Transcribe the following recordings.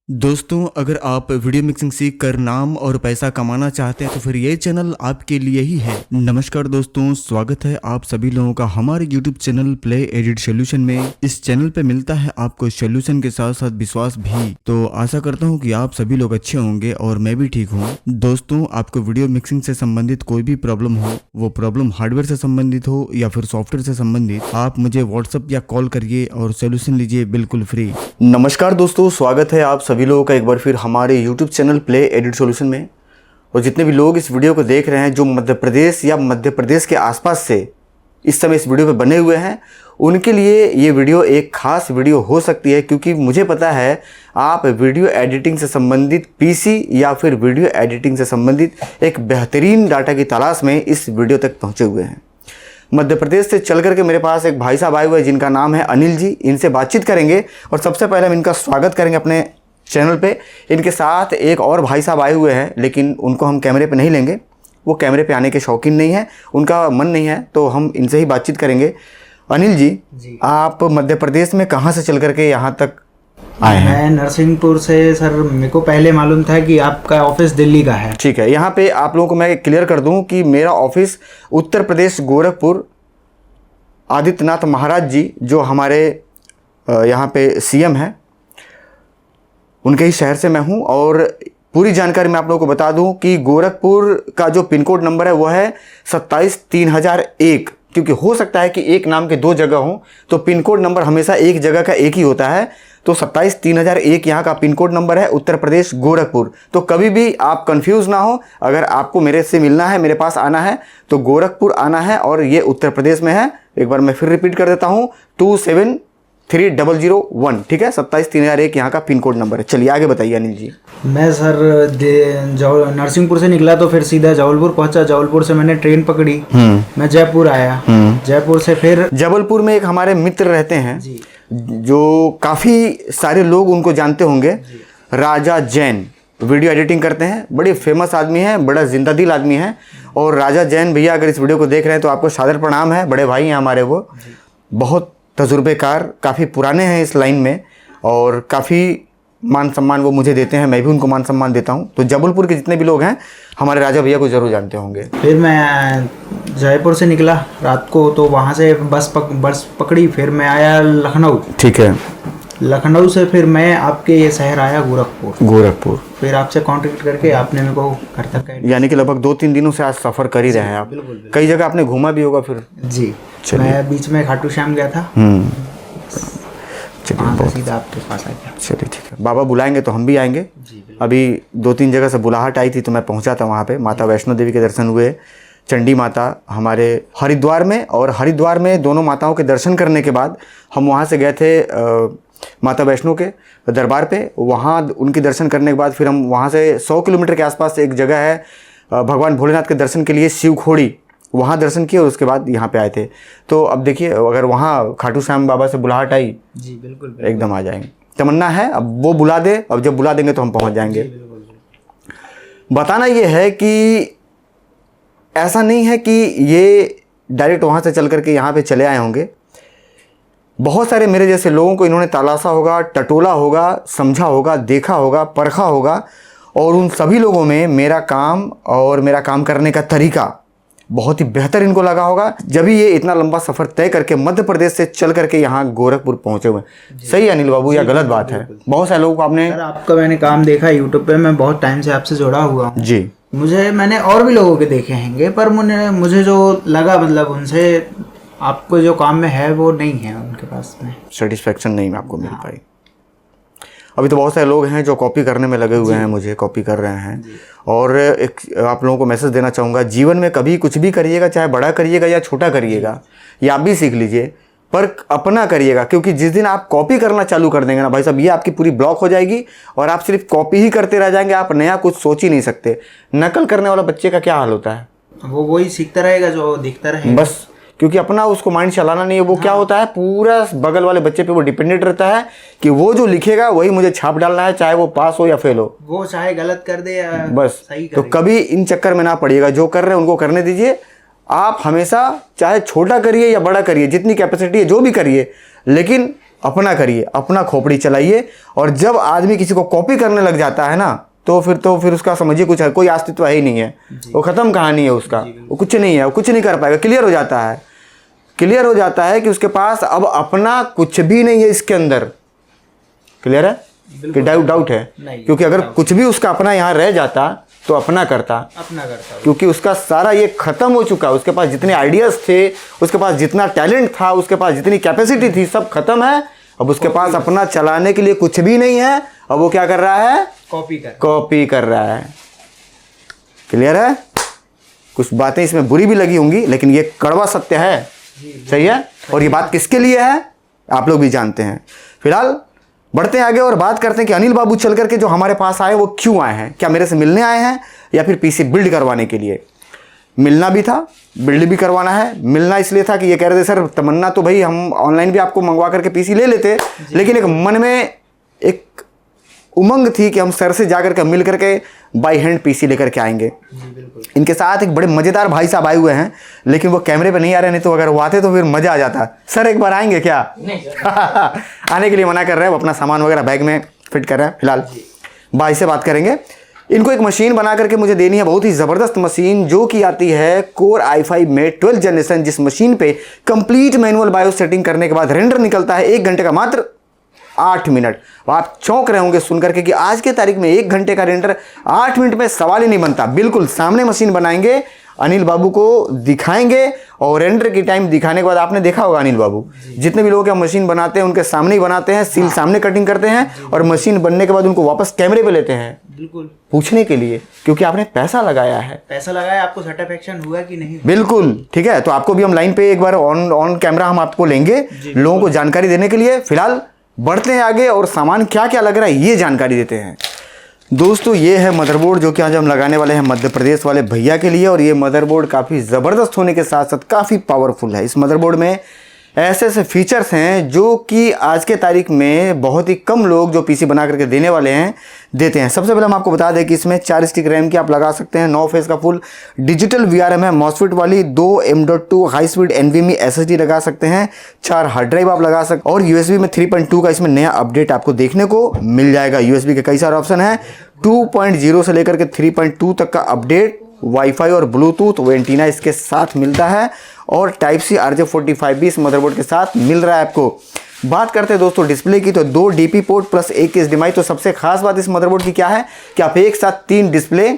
दोस्तों, अगर आप वीडियो मिक्सिंग सीख कर नाम और पैसा कमाना चाहते हैं तो फिर ये चैनल आपके लिए ही है। नमस्कार दोस्तों, स्वागत है आप सभी लोगों का हमारे YouTube channel play edit solution में। इस चैनल पे मिलता है आपको सोल्यूशन के साथ साथ विश्वास भी। तो आशा करता हूँ कि आप सभी लोग अच्छे होंगे और मैं भी ठीक हूँ। दोस्तों, आपको वीडियो मिक्सिंग से संबंधित कोई भी प्रॉब्लम हो, वो प्रॉब्लम हार्डवेयर से संबंधित हो या फिर सॉफ्टवेयर से संबंधित, आप मुझे व्हाट्सएप या कॉल करिए और सोल्यूशन लीजिए बिल्कुल फ्री। नमस्कार दोस्तों, स्वागत है आप सभी लोगों का एक बार फिर हमारे YouTube channel play edit solution में। और जितने भी लोग इस वीडियो को देख रहे हैं जो मध्य प्रदेश या मध्य प्रदेश के आसपास से इस समय इस वीडियो पे बने हुए हैं, उनके लिए ये वीडियो एक खास वीडियो हो सकती है, क्योंकि मुझे पता है आप वीडियो एडिटिंग से संबंधित पीसी या फिर वीडियो एडिटिंग से संबंधित एक बेहतरीन डाटा की तलाश में इस वीडियो तक पहुँचे हुए हैं। मध्य प्रदेश से चल करके मेरे पास एक भाई साहब आए हुए हैं जिनका नाम है अनिल जी। इनसे बातचीत करेंगे और सबसे पहले हम इनका स्वागत करेंगे अपने चैनल पे। इनके साथ एक और भाई साहब आए हुए हैं, लेकिन उनको हम कैमरे पे नहीं लेंगे, वो कैमरे पे आने के शौकीन नहीं है, उनका मन नहीं है, तो हम इनसे ही बातचीत करेंगे। अनिल जी, आप मध्य प्रदेश में कहाँ से चल करके यहाँ तक आए हैं? मैं नरसिंहपुर से। सर, मेरे को पहले मालूम था कि आपका ऑफिस दिल्ली का है। ठीक है, यहाँ पे आप लोगों को मैं क्लियर कर दूँ कि मेरा ऑफिस उत्तर प्रदेश गोरखपुर आदित्यनाथ महाराज जी जो हमारे यहाँ पे सीएम हैं, उनके ही शहर से मैं हूं। और पूरी जानकारी मैं आप लोगों को बता दूं कि गोरखपुर का जो पिन कोड नंबर है वो है 27-3001, क्योंकि हो सकता है कि एक नाम के दो जगह हों, तो पिन कोड नंबर हमेशा एक जगह का एक ही होता है। तो 27-3001 यहाँ का पिन कोड नंबर है, उत्तर प्रदेश गोरखपुर। तो कभी भी आप कंफ्यूज ना हो, अगर आपको मेरे से मिलना है, मेरे पास आना है, तो गोरखपुर आना है और ये उत्तर प्रदेश में है। एक बार मैं फिर रिपीट कर देता हूँ, 273001, ठीक है, 27-3001 यहाँ का पिन कोड नंबर है। चलिए आगे बताइए अनिल जी। मैं सर नरसिंहपुर से निकला तो फिर सीधा जबलपुर पहुंचा। जबलपुर से मैंने ट्रेन पकड़ी, मैं जयपुर आया। जयपुर से फिर जबलपुर में एक हमारे मित्र रहते हैं जो काफ़ी सारे लोग उनको जानते होंगे, राजा जैन, वीडियो एडिटिंग करते हैं, बड़े फेमस आदमी हैं, बड़ा जिंदा दिल आदमी है। और राजा जैन भैया अगर इस वीडियो को देख रहे हैं तो आपको सादर प्रणाम है, बड़े भाई हैं हमारे, वो बहुत तजुर्बेकार, काफ़ी पुराने हैं इस लाइन में और काफ़ी मान सम्मान वो मुझे देते हैं, मैं भी उनको मान सम्मान देता हूं। तो जबलपुर के जितने भी लोग हैं हमारे राजा भैया को ज़रूर जानते होंगे। फिर मैं जयपुर से निकला रात को, तो वहां से बस पकड़ी, फिर मैं आया लखनऊ। ठीक है, लखनऊ से फिर मैं आपके ये शहर आया गोरखपुर। फिर आपसे कांटेक्ट करके आपने मेरे को घर तक, यानी कि लगभग 2-3 दिनों से आज सफ़र कर ही रहे हैं आप। बिल्कुल। कई जगह आपने घूमा भी होगा फिर? जी, मैं बीच में खाटू श्याम गया था। चलिए, सीधा आपके पास आ गया। चलिए ठीक है, बाबा बुलाएंगे तो हम भी आएंगे। अभी 2-3 जगह से बुलाहट आई थी तो मैं पहुंचा था वहाँ पे। माता वैष्णो देवी के दर्शन हुए, चंडी माता हमारे हरिद्वार में, और हरिद्वार में दोनों माताओं के दर्शन करने के बाद हम वहाँ से गए थे माता वैष्णो के दरबार पे। वहाँ उनके दर्शन करने के बाद फिर हम वहाँ से 100 किलोमीटर के आसपास एक जगह है भगवान भोलेनाथ के दर्शन के लिए, शिवखोड़ी, वहाँ दर्शन किए और उसके बाद यहाँ पे आए थे। तो अब देखिए, अगर वहाँ खाटू श्याम बाबा से बुलाहट आई, जी बिल्कुल, एकदम आ जाएंगे। तमन्ना है अब वो बुला दे, अब जब बुला देंगे तो हम पहुँच जाएंगे। बताना ये है कि ऐसा नहीं है कि ये डायरेक्ट वहाँ से चल करके यहाँ पे चले आए होंगे। बहुत सारे मेरे जैसे लोगों को इन्होंने तलाशा होगा, टटोला होगा, समझा होगा, देखा होगा, परखा होगा, और उन सभी लोगों में मेरा काम और मेरा काम करने का तरीका बहुत ही बेहतर इनको लगा होगा, जब भी ये इतना लंबा सफ़र तय करके मध्य प्रदेश से चल करके यहाँ गोरखपुर पहुँचे हुए। सही अनिल बाबू या गलत बात है? बहुत सारे लोगों को आपने, सर आपका मैंने काम देखा यूट्यूब पे, मैं बहुत टाइम से आपसे जुड़ा हुआ हूँ जी। मैंने और भी लोगों के देखे होंगे, पर मुझे जो लगा, मतलब उनसे आपको जो काम में है वो नहीं है उनके पास में, सेटिस्फेक्शन नहीं आपको मिल पाई। अभी तो बहुत सारे लोग हैं जो कॉपी करने में लगे हुए हैं, मुझे कॉपी कर रहे हैं। और एक आप लोगों को मैसेज देना चाहूँगा, जीवन में कभी कुछ भी करिएगा, चाहे बड़ा करिएगा या छोटा करिएगा, ये आप भी सीख लीजिए, पर अपना करिएगा। क्योंकि जिस दिन आप कॉपी करना चालू कर देंगे ना भाई साहब, ये आपकी पूरी ब्लॉक हो जाएगी और आप सिर्फ कॉपी ही करते रह जाएंगे, आप नया कुछ सोच ही नहीं सकते। नकल करने वाला बच्चे का क्या हाल होता है? वो वही सीखता रहेगा जो दिखता रहेगा बस, क्योंकि अपना उसको माइंड चलाना नहीं है। वो क्या होता है, पूरा बगल वाले बच्चे पे वो डिपेंडेंट रहता है कि वो जो लिखेगा वही मुझे छाप डालना है, चाहे वो पास हो या फेल हो, वो चाहे गलत कर दे या बस सही तो कभी इन चक्कर में ना पड़िएगा। जो कर रहे हैं उनको करने दीजिए। आप हमेशा चाहे छोटा करिए या बड़ा करिए, जितनी कैपेसिटी है जो भी करिए, लेकिन अपना करिए, अपना खोपड़ी चलाइए। और जब आदमी किसी को कॉपी करने लग जाता है ना, तो फिर उसका समझिए कुछ है, कोई अस्तित्व है ही नहीं है, वो ख़त्म कहानी है उसका, वो कुछ नहीं है, वो कुछ नहीं कर पाएगा। क्लियर हो जाता है कि उसके पास अब अपना कुछ भी नहीं है इसके अंदर। क्लियर है कि डाउट है? क्योंकि अगर कुछ भी उसका अपना यहाँ रह जाता तो अपना करता, क्योंकि उसका सारा ये खत्म हो चुका है। उसके पास जितने आइडियाज थे, उसके पास जितना टैलेंट था, उसके पास जितनी कैपेसिटी थी, सब खत्म है। अब उसके पास अपना चलाने के लिए कुछ भी नहीं है। अब वो क्या कर रहा है? कॉपी कर रहा है। क्लियर है? कुछ बातें इसमें बुरी भी लगी होंगी, लेकिन ये कड़वा सत्य है। सही है? और ये बात किसके लिए है आप लोग भी जानते हैं। फिलहाल बढ़ते हैं आगे और बात करते हैं कि अनिल बाबू चल करके जो हमारे पास आए वो क्यों आए हैं। क्या मेरे से मिलने आए हैं या फिर पीसी बिल्ड करवाने के लिए? मिलना भी था, बिल्ड भी करवाना है। मिलना इसलिए था कि ये कह रहे थे सर तमन्ना तो भाई हम ऑनलाइन भी आपको मंगवा करके पीसी ले लेते, लेकिन एक मन में एक उमंग थी कि हम सर से जाकर के मिल करके बाई हैंड पीसी लेकर के आएंगे। इनके साथ एक बड़े मज़ेदार भाई साहब आए हुए हैं, लेकिन वो कैमरे पे नहीं आ रहे, नहीं तो अगर वो आते तो फिर मज़ा आ जाता। सर एक बार आएंगे क्या? आने के लिए मना कर रहे हैं, वो अपना सामान वगैरह बैग में फिट कर रहे हैं। फिलहाल भाई से बात करेंगे। इनको एक मशीन बना करके मुझे देनी है, बहुत ही ज़बरदस्त मशीन, जो कि आती है कोर i5 में 12th जनरेशन, जिस मशीन पे कंप्लीट मैनुअल बायोस सेटिंग करने के बाद रेंडर निकलता है 1 घंटे का मात्र 8 मिनट। आप चौंक रहे होंगे सुनकर के कि आज के तारीख में 1 घंटे का रेंडर 8 मिनट में सवाल ही नहीं बनता। बिल्कुल सामने मशीन बनाएंगे, अनिल बाबू को दिखाएंगे, और रेंडर की टाइम दिखाने के बाद आपने देखा होगा अनिल बाबू जितने भी लोग मशीन बनाते हैं उनके सामने ही बनाते हैं, सील सामने कटिंग करते हैं, और मशीन बनने के बाद उनको वापस कैमरे पे लेते हैं, बिल्कुल पूछने के लिए, क्योंकि आपने पैसा लगाया है। आपको सेटिस्फेक्शन हुआ कि नहीं? बिल्कुल ठीक है। तो आपको भी हम लाइन पे एक बार ऑन कैमरा हम आपको लेंगे लोगों को जानकारी देने के लिए। फिलहाल बढ़ते हैं आगे और सामान क्या क्या लग रहा है ये जानकारी देते हैं। दोस्तों ये है मदरबोर्ड जो कि आज हम लगाने वाले हैं मध्य प्रदेश वाले भैया के लिए, और ये मदरबोर्ड काफ़ी ज़बरदस्त होने के साथ साथ काफ़ी पावरफुल है। इस मदरबोर्ड में ऐसे ऐसे फीचर्स हैं जो कि आज के तारीख में बहुत ही कम लोग जो पीसी बना करके देने वाले हैं देते हैं। सबसे पहले हम आपको बता दें कि इसमें 4 स्टिक रैम की आप लगा सकते हैं, 9 फेज का फुल डिजिटल VRM है, मॉसफेट वाली 2 M.2 high speed NVMe SSD लगा सकते हैं, 4 हार्ड ड्राइव आप लगा सकते हैं, और USB में 3.2 का इसमें नया अपडेट आपको देखने को मिल जाएगा। USB के कई सारे ऑप्शन हैं, 2.0 से लेकर के 3.2 तक का अपडेट, वाईफाई और ब्लूटूथ वो एंटीना इसके साथ मिलता है, और टाइप सी RJ45 भी इस मदरबोर्ड के साथ मिल रहा है आपको। बात करते हैं दोस्तों डिस्प्ले की, तो 2 DP पोर्ट प्लस 1 HDMI। तो सबसे खास बात इस मदरबोर्ड की क्या है कि आप एक साथ 3 डिस्प्ले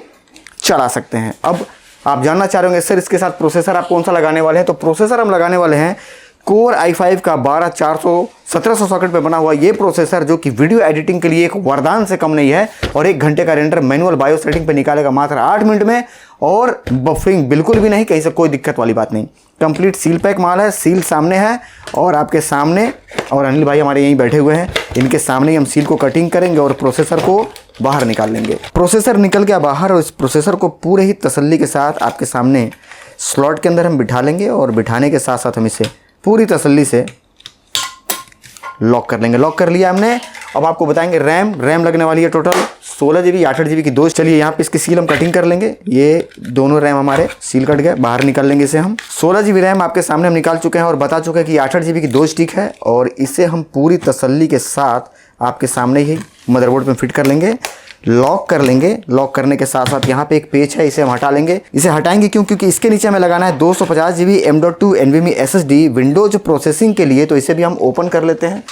चला सकते हैं। अब आप जानना चाह रहे होंगे सर इसके साथ प्रोसेसर आप कौन सा लगाने वाले हैं? तो प्रोसेसर हम लगाने वाले हैं कोर i5 का 12400 1700 सॉकेट पे बना हुआ ये प्रोसेसर, जो कि वीडियो एडिटिंग के लिए एक वरदान से कम नहीं है, और 1 घंटे का रेंडर मैनुअल बायोस सेटिंग पे निकालेगा मात्र 8 मिनट में, और बफरिंग बिल्कुल भी नहीं, कहीं से कोई दिक्कत वाली बात नहीं। कंप्लीट सील पैक माल है, सील सामने है और आपके सामने, और अनिल भाई हमारे यहीं बैठे हुए हैं, इनके सामने ही हम सील को कटिंग करेंगे और प्रोसेसर को बाहर निकाल लेंगे। प्रोसेसर निकल गया बाहर, और इस प्रोसेसर को पूरे ही तसल्ली के साथ आपके सामने स्लॉट के अंदर हम बिठा लेंगे, और बिठाने के साथ साथ हम इसे पूरी तसल्ली से लॉक कर लेंगे। लॉक कर लिया हमने। अब आपको बताएंगे रैम लगने वाली है टोटल 16 GB 8 GB की 2। चलिए यहाँ पे इसकी सील हम कटिंग कर लेंगे। ये दोनों रैम हमारे सील कट गए, बाहर निकाल लेंगे इसे हम। 16 GB रैम आपके सामने हम निकाल चुके हैं और बता चुके हैं कि 8 GB की 2 स्टिक है, और इसे हम पूरी तसल्ली के साथ आपके सामने ही मदरबोर्ड पे फिट कर लेंगे, लॉक कर लेंगे। लॉक करने के साथ साथ यहाँ पे एक पेच है, इसे हम हटा लेंगे। इसे हटाएंगे क्यों? क्योंकि इसके नीचे हमें लगाना है 250 GB M.2 NVMe SSD Windows processing के लिए। तो इसे भी हम ओपन कर लेते हैं।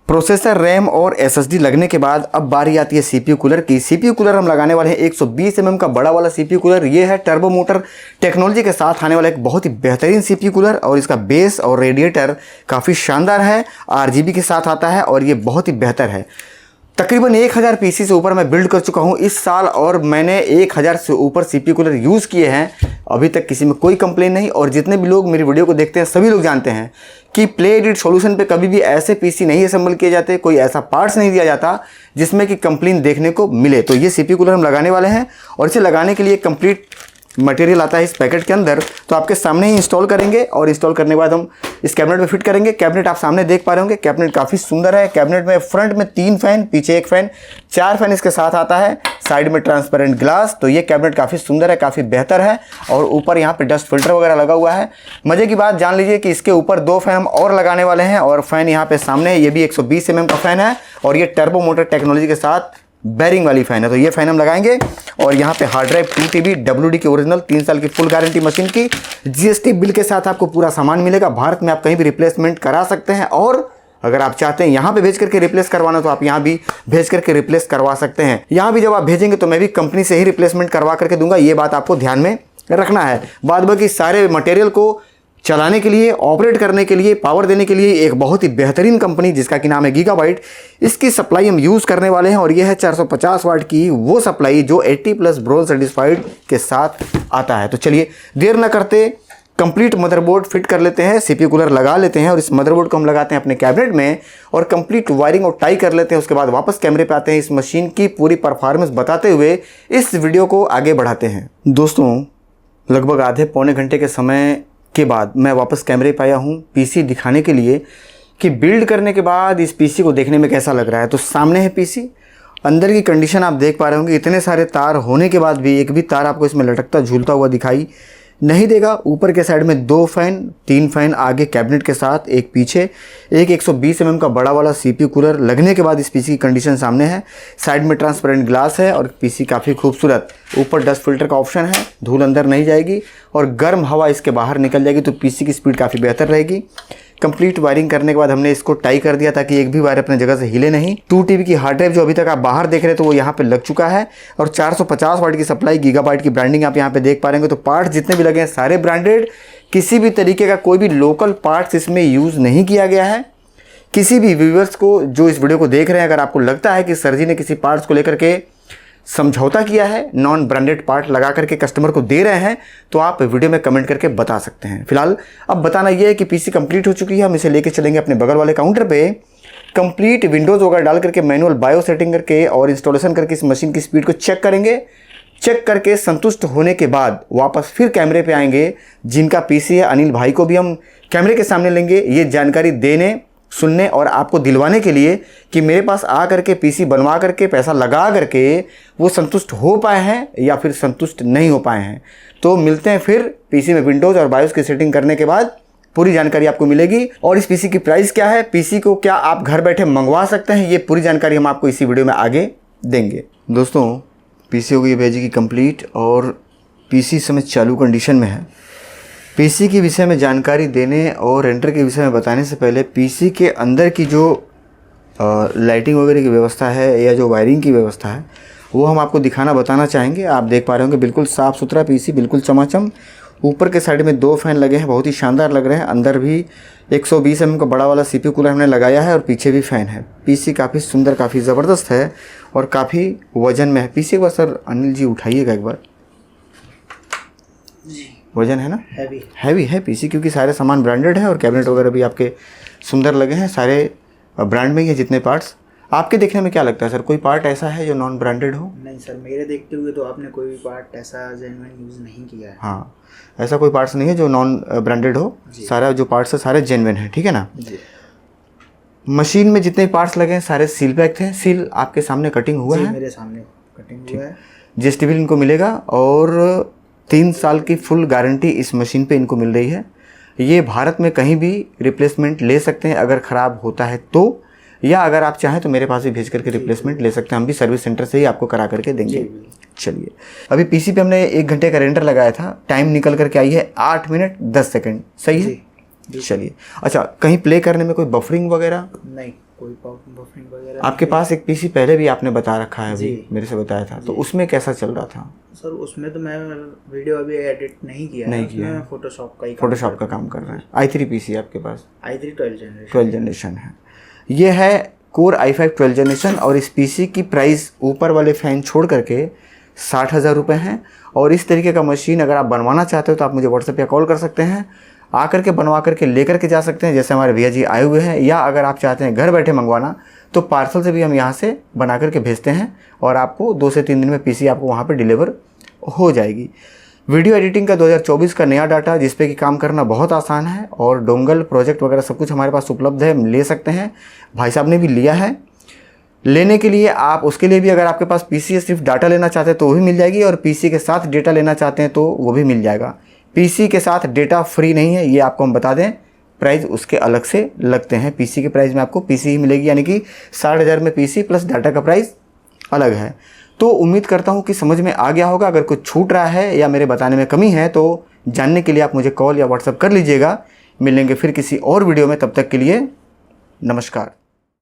प्रोसेसर, रैम और SSD लगने के बाद अब बारी आती है CPU कूलर की। CPU कूलर हम लगाने वाले हैं 120 mm का बड़ा वाला CPU कूलर। ये है टर्बो मोटर टेक्नोलॉजी के साथ आने वाला एक बहुत ही बेहतरीन CPU कूलर, और इसका बेस और रेडिएटर काफ़ी शानदार है, RGB के साथ आता है, और ये बहुत ही बेहतर है। तकरीबन 1000 पीसी से ऊपर मैं बिल्ड कर चुका हूँ इस साल, और मैंने 1000 से ऊपर CPU कूलर यूज़ किए हैं, अभी तक किसी में कोई कंप्लेन नहीं। और जितने भी लोग मेरी वीडियो को देखते हैं सभी लोग जानते हैं कि प्ले एडिट सॉल्यूशन पे कभी भी ऐसे पीसी नहीं असेंबल किए जाते, कोई ऐसा पार्ट्स नहीं दिया जाता जिसमें कि कंप्लेन देखने को मिले। तो ये CPU कूलर हम लगाने वाले हैं, और इसे लगाने के लिए कंप्लीट मटेरियल आता है इस पैकेट के अंदर, तो आपके सामने ही इंस्टॉल करेंगे और इंस्टॉल करने के बाद हम इस कैबिनेट में फिट करेंगे। कैबिनेट आप सामने देख पा रहे होंगे, कैबिनेट काफ़ी सुंदर है। कैबिनेट में फ्रंट में 3 फैन, पीछे 1 फैन, 4 फैन इसके साथ आता है, साइड में ट्रांसपेरेंट ग्लास। तो ये कैबिनेट काफ़ी सुंदर है, काफ़ी बेहतर है। और ऊपर यहाँ पे डस्ट फिल्टर वगैरह लगा हुआ है। मज़े की बात जान लीजिए कि इसके ऊपर 2 फैन हम और लगाने वाले हैं, और फैन यहाँ पे सामने है, ये भी 120 mm का फैन है और ये टर्बो मोटर टेक्नोलॉजी के साथ बैरिंग वाली फैन है। तो ये फैन हम लगाएंगे। और यहाँ पे हार्ड ड्राइव 2 TB WD की ओरिजिनल 3 साल की फुल गारंटी मशीन की, GST बिल के साथ आपको पूरा सामान मिलेगा। भारत में आप कहीं भी रिप्लेसमेंट करा सकते हैं, और अगर आप चाहते हैं यहाँ पे भेज करके रिप्लेस करवाना तो आप यहाँ भी भेज करके रिप्लेस करवा सकते हैं। यहाँ भी जब आप भेजेंगे तो मैं भी कंपनी से ही रिप्लेसमेंट करवा करके दूंगा, ये बात आपको ध्यान में रखना है। बाद बाकी सारे मटेरियल को चलाने के लिए, ऑपरेट करने के लिए, पावर देने के लिए एक बहुत ही बेहतरीन कंपनी जिसका कि नाम है गीगाबाइट, इसकी सप्लाई हम यूज़ करने वाले हैं। और ये है 450 वाट की वो सप्लाई जो 80+ ब्रोन सर्टिफाइड के साथ आता है। तो चलिए देर ना करते कंप्लीट मदरबोर्ड फिट कर लेते हैं, CPU कूलर लगा लेते हैं और इस मदरबोर्ड को हम लगाते हैं अपने कैबिनेट में और कंप्लीट वायरिंग और टाई कर लेते हैं। उसके बाद वापस कैमरे पे आते हैं, इस मशीन की पूरी परफॉर्मेंस बताते हुए इस वीडियो को आगे बढ़ाते हैं। दोस्तों, लगभग आधे पौने घंटे के समय के बाद मैं वापस कैमरे पे आया हूँ PC दिखाने के लिए कि बिल्ड करने के बाद इस PC को देखने में कैसा लग रहा है। तो सामने है PC, अंदर की कंडीशन आप देख पा रहे होंगे। इतने सारे तार होने के बाद भी एक भी तार आपको इसमें लटकता झूलता हुआ दिखाई नहीं देगा। ऊपर के साइड में 2 फैन, 3 फैन आगे कैबिनेट के साथ, एक पीछे, एक 120 mm का बड़ा वाला CPU कूलर लगने के बाद इस PC की कंडीशन सामने है। साइड में ट्रांसपेरेंट ग्लास है और PC काफ़ी खूबसूरत। ऊपर डस्ट फिल्टर का ऑप्शन है, धूल अंदर नहीं जाएगी और गर्म हवा इसके बाहर निकल जाएगी, तो PC की स्पीड काफ़ी बेहतर रहेगी। कंप्लीट वायरिंग करने के बाद हमने इसको टाई कर दिया ताकि एक भी वायर अपने जगह से हिले नहीं। 2 TB की हार्ड ड्राइव जो अभी तक आप बाहर देख रहे हैं तो वो यहाँ पे लग चुका है और 450 वाट की सप्लाई, गीगाबाइट की ब्रांडिंग आप यहाँ पे देख पा रहे हैं। तो पार्ट्स जितने भी लगे हैं सारे ब्रांडेड, किसी भी तरीके का कोई भी लोकल पार्ट्स इसमें यूज़ नहीं किया गया है। किसी भी व्यूअर्स को जो इस वीडियो को देख रहे हैं, अगर आपको लगता है कि सर जी ने किसी पार्ट्स को लेकर के समझौता किया है, नॉन ब्रांडेड पार्ट लगा करके कस्टमर को दे रहे हैं, तो आप वीडियो में कमेंट करके बता सकते हैं। फिलहाल अब बताना यह है कि PC कंप्लीट हो चुकी है। हम इसे लेके चलेंगे अपने बगल वाले काउंटर पे, कंप्लीट विंडोज़ वगैरह डाल करके मैनुअल बायो सेटिंग करके और इंस्टॉलेशन करके इस मशीन की स्पीड को चेक करेंगे। चेक करके संतुष्ट होने के बाद वापस फिर कैमरे पे आएंगे। जिनका PC है अनिल भाई को भी हम कैमरे के सामने लेंगे, ये जानकारी देने, सुनने और आपको दिलवाने के लिए कि मेरे पास आ करके PC बनवा करके पैसा लगा करके वो संतुष्ट हो पाए हैं या फिर संतुष्ट नहीं हो पाए हैं। तो मिलते हैं फिर PC में विंडोज़ और बायोस की सेटिंग करने के बाद, पूरी जानकारी आपको मिलेगी। और इस PC की प्राइस क्या है, PC को क्या आप घर बैठे मंगवा सकते हैं, ये पूरी जानकारी हम आपको इसी वीडियो में आगे देंगे। दोस्तों, PC हो गई भेजेगी कंप्लीट और PC इस समय चालू कंडीशन में है। PC के विषय में जानकारी देने और रेंटर के विषय में बताने से पहले PC के अंदर की जो लाइटिंग वगैरह की व्यवस्था है या जो वायरिंग की व्यवस्था है वो हम आपको दिखाना बताना चाहेंगे। आप देख पा रहे होंगे बिल्कुल साफ़ सुथरा PC, बिल्कुल चमाचम। ऊपर के साइड में 2 फैन लगे हैं, बहुत ही शानदार लग रहे हैं। अंदर भी 120 mm का बड़ा वाला CPU कूलर हमने लगाया है और पीछे भी फ़ैन है। PC काफ़ी सुंदर, काफ़ी ज़बरदस्त है और काफ़ी वजन में है। PC एक बार सर अनिल जी उठाइएगा एक बार, वजन है ना, हैवी है PC, क्योंकि सारे सामान ब्रांडेड है और कैबिनेट वगैरह भी आपके सुंदर लगे हैं, सारे ब्रांड में ही है जितने पार्ट्स। आपके देखने में क्या लगता है सर, कोई पार्ट ऐसा है जो नॉन ब्रांडेड हो? नहीं सर, मेरे देखते हुए तो आपने कोई भी पार्ट ऐसा जेन्युइन यूज़ नहीं किया है। हाँ, ऐसा कोई पार्ट्स नहीं है जो नॉन ब्रांडेड हो, सारा जो पार्ट्स है सारे जेन्युइन है, ठीक है ना जी। मशीन में जितने पार्ट्स लगे हैं सारे सील पैक थे। सील आपके सामने कटिंग हुआ है, मेरे सामने कटिंग हुआ है। GST बिल इनको मिलेगा और 3 साल की फुल गारंटी इस मशीन पे इनको मिल रही है। ये भारत में कहीं भी रिप्लेसमेंट ले सकते हैं अगर ख़राब होता है तो, या अगर आप चाहें तो मेरे पास भी भेज करके रिप्लेसमेंट ले सकते हैं। हम भी सर्विस सेंटर से ही आपको करा करके देंगे। चलिए, अभी PC पे हमने 1 घंटे का रेंडर लगाया था, टाइम निकल करके आई है 8 मिनट 10 सेकंड, सही है? चलिए, अच्छा, कहीं प्ले करने में कोई बफरिंग वगैरह? नहीं, कोई बफरिंग वगैरह। आपके पास एक PC पहले भी आपने बता रखा है, अभी मेरे से बताया था, तो उसमें कैसा चल रहा था? सर उसमें तो मैं वीडियो अभी एडिट नहीं किया है, फोटोशॉप का काम कर रहा है। i3 PC आपके पास? i3 12 जनरेशन है। ये है कोर i5 12 जनरेशन और इस PC की प्राइस ऊपर वाले फैन छोड़ करके 60,000 रुपये हैं। और इस तरीके का मशीन अगर आप बनवाना चाहते हो तो आप मुझे व्हाट्सएप या कॉल कर सकते हैं, आकर के बनवा करके लेकर के जा सकते हैं, जैसे हमारे भैया जी आए हुए हैं। या अगर आप चाहते हैं घर बैठे मंगवाना तो पार्सल से भी हम यहाँ से बना करके भेजते हैं और आपको 2 से 3 दिन में PC आपको वहाँ पे डिलीवर हो जाएगी। वीडियो एडिटिंग का 2024 का नया डाटा जिस पे कि काम करना बहुत आसान है और डोंगल प्रोजेक्ट वगैरह सब कुछ हमारे पास उपलब्ध है, हम ले सकते हैं। भाई साहब ने भी लिया है। लेने के लिए आप उसके लिए भी अगर आपके पास पीसी है, सिर्फ डाटा लेना चाहते हैं तो वो भी मिल जाएगी, और पीसी के साथ डेटा लेना चाहते हैं तो वो भी मिल जाएगा। पीसी के साथ डेटा फ्री नहीं है, ये आपको हम बता दें। प्राइस उसके अलग से लगते हैं। पीसी के प्राइस में आपको पीसी ही मिलेगी, यानी कि 60,000 में पीसी प्लस डाटा का प्राइस अलग है। तो उम्मीद करता हूँ कि समझ में आ गया होगा। अगर कुछ छूट रहा है या मेरे बताने में कमी है तो जानने के लिए आप मुझे कॉल या व्हाट्सएप कर लीजिएगा। मिलेंगे फिर किसी और वीडियो में, तब तक के लिए नमस्कार।